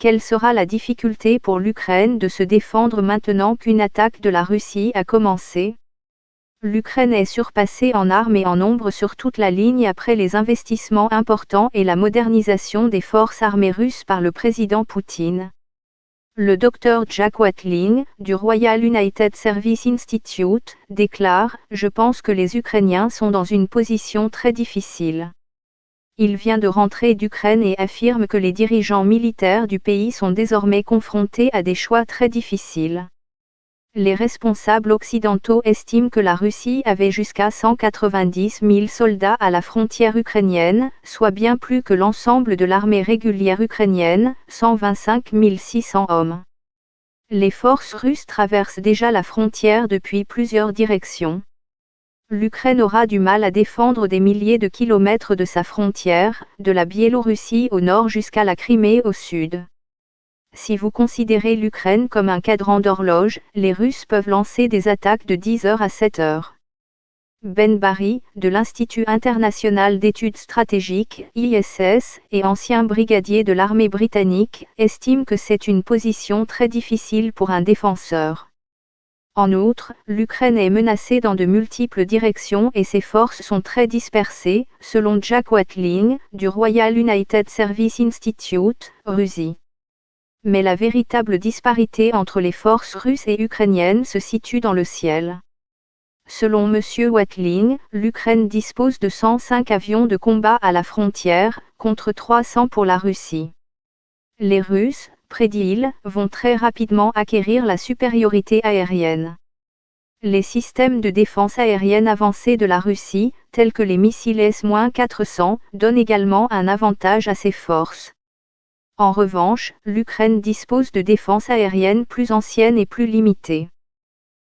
quelle sera la difficulté pour l'Ukraine de se défendre maintenant qu'une attaque de la Russie a commencé? L'Ukraine est surpassée en armes et en nombre sur toute la ligne après les investissements importants et la modernisation des forces armées russes par le président Poutine. Le Dr Jack Watling, du Royal United Service Institute, déclare « Je pense que les Ukrainiens sont dans une position très difficile. Il vient de rentrer d'Ukraine et affirme que les dirigeants militaires du pays sont désormais confrontés à des choix très difficiles. Les responsables occidentaux estiment que la Russie avait jusqu'à 190 000 soldats à la frontière ukrainienne, soit bien plus que l'ensemble de l'armée régulière ukrainienne, 125 600 hommes. Les forces russes traversent déjà la frontière depuis plusieurs directions. L'Ukraine aura du mal à défendre des milliers de kilomètres de sa frontière, de la Biélorussie au nord jusqu'à la Crimée au sud. Si vous considérez l'Ukraine comme un cadran d'horloge, les Russes peuvent lancer des attaques de 10 heures à 7 heures. Ben Barry, de l'Institut international d'études stratégiques, ISS, et ancien brigadier de l'armée britannique, estime que c'est une position très difficile pour un défenseur. En outre, l'Ukraine est menacée dans de multiples directions et ses forces sont très dispersées, selon Jack Watling, du Royal United Service Institute, Russie. Mais la véritable disparité entre les forces russes et ukrainiennes se situe dans le ciel. Selon M. Watling, l'Ukraine dispose de 105 avions de combat à la frontière, contre 300 pour la Russie. Les Russes, prédit-il, vont très rapidement acquérir la supériorité aérienne. Les systèmes de défense aérienne avancés de la Russie, tels que les missiles S-400, donnent également un avantage à ses forces. En revanche, l'Ukraine dispose de défenses aériennes plus anciennes et plus limitées.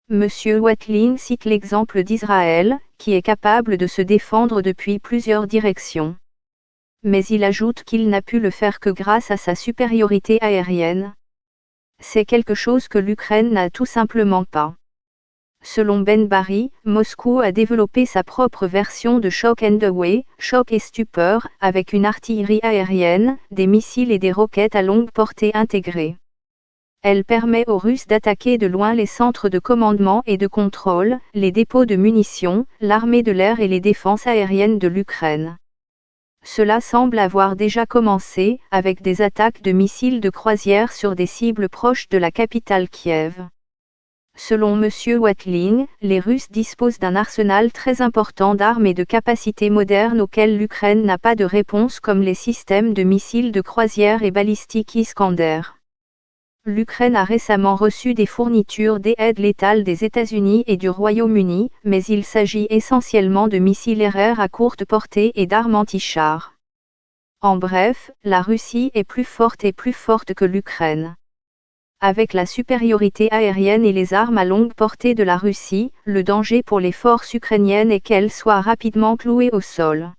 M. Watling cite l'exemple d'Israël, qui est capable de se défendre depuis plusieurs directions. Mais il ajoute qu'il n'a pu le faire que grâce à sa supériorité aérienne. C'est quelque chose que l'Ukraine n'a tout simplement pas. Selon Ben Barry, Moscou a développé sa propre version de Shock and Away, choc et stupeur, avec une artillerie aérienne, des missiles et des roquettes à longue portée intégrées. Elle permet aux Russes d'attaquer de loin les centres de commandement et de contrôle, les dépôts de munitions, l'armée de l'air et les défenses aériennes de l'Ukraine. Cela semble avoir déjà commencé, avec des attaques de missiles de croisière sur des cibles proches de la capitale Kiev. Selon M. Watling, les Russes disposent d'un arsenal très important d'armes et de capacités modernes auxquelles l'Ukraine n'a pas de réponse comme les systèmes de missiles de croisière et balistiques Iskander. L'Ukraine a récemment reçu des fournitures d'aide létale des États-Unis et du Royaume-Uni, mais il s'agit essentiellement de missiles RR à courte portée et d'armes anti-chars. En bref, la Russie est plus forte que l'Ukraine. Avec la supériorité aérienne et les armes à longue portée de la Russie, le danger pour les forces ukrainiennes est qu'elles soient rapidement clouées au sol.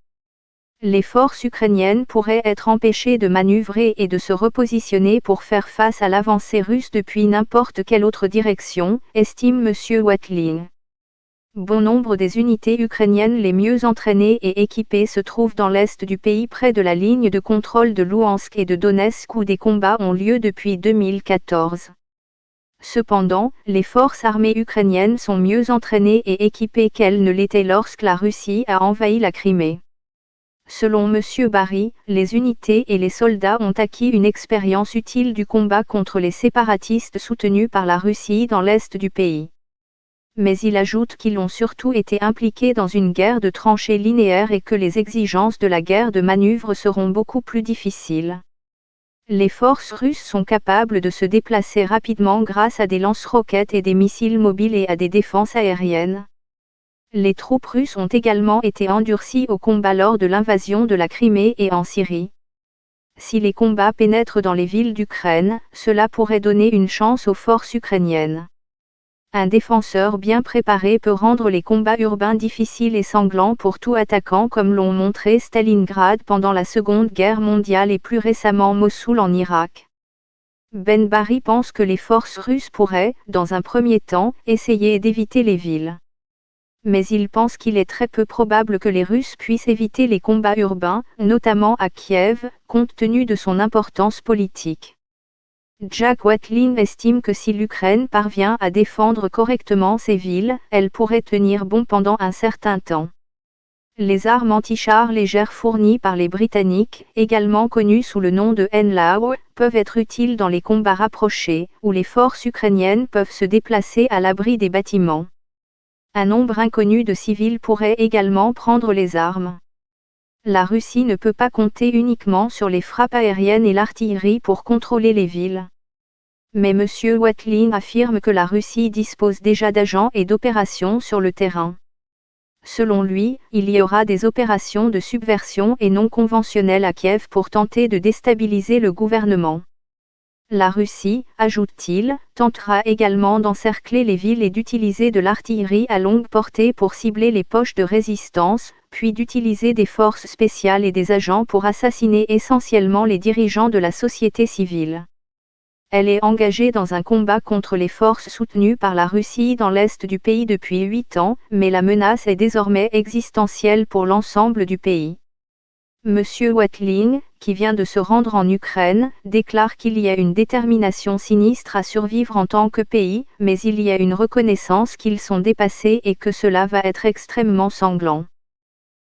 Les forces ukrainiennes pourraient être empêchées de manœuvrer et de se repositionner pour faire face à l'avancée russe depuis n'importe quelle autre direction, estime M. Watling. Bon nombre des unités ukrainiennes les mieux entraînées et équipées se trouvent dans l'est du pays près de la ligne de contrôle de Louhansk et de Donetsk où des combats ont lieu depuis 2014. Cependant, les forces armées ukrainiennes sont mieux entraînées et équipées qu'elles ne l'étaient lorsque la Russie a envahi la Crimée. Selon M. Barry, les unités et les soldats ont acquis une expérience utile du combat contre les séparatistes soutenus par la Russie dans l'est du pays. Mais il ajoute qu'ils ont surtout été impliqués dans une guerre de tranchées linéaires et que les exigences de la guerre de manœuvre seront beaucoup plus difficiles. Les forces russes sont capables de se déplacer rapidement grâce à des lance-roquettes et des missiles mobiles et à des défenses aériennes. Les troupes russes ont également été endurcies au combat lors de l'invasion de la Crimée et en Syrie. Si les combats pénètrent dans les villes d'Ukraine, cela pourrait donner une chance aux forces ukrainiennes. Un défenseur bien préparé peut rendre les combats urbains difficiles et sanglants pour tout attaquant comme l'ont montré Stalingrad pendant la Seconde Guerre mondiale et plus récemment Mossoul en Irak. Ben Barry pense que les forces russes pourraient, dans un premier temps, essayer d'éviter les villes. Mais il pense qu'il est très peu probable que les Russes puissent éviter les combats urbains, notamment à Kiev, compte tenu de son importance politique. Jack Watling estime que si l'Ukraine parvient à défendre correctement ses villes, elle pourrait tenir bon pendant un certain temps. Les armes anti-chars légères fournies par les Britanniques, également connues sous le nom de NLAW, peuvent être utiles dans les combats rapprochés, où les forces ukrainiennes peuvent se déplacer à l'abri des bâtiments. Un nombre inconnu de civils pourrait également prendre les armes. La Russie ne peut pas compter uniquement sur les frappes aériennes et l'artillerie pour contrôler les villes. Mais M. Watling affirme que la Russie dispose déjà d'agents et d'opérations sur le terrain. Selon lui, il y aura des opérations de subversion et non conventionnelles à Kiev pour tenter de déstabiliser le gouvernement. La Russie, ajoute-t-il, tentera également d'encercler les villes et d'utiliser de l'artillerie à longue portée pour cibler les poches de résistance, puis d'utiliser des forces spéciales et des agents pour assassiner essentiellement les dirigeants de la société civile. Elle est engagée dans un combat contre les forces soutenues par la Russie dans l'est du pays depuis 8 ans, mais la menace est désormais existentielle pour l'ensemble du pays. M. Watling, qui vient de se rendre en Ukraine, déclare qu'il y a une détermination sinistre à survivre en tant que pays, mais il y a une reconnaissance qu'ils sont dépassés et que cela va être extrêmement sanglant.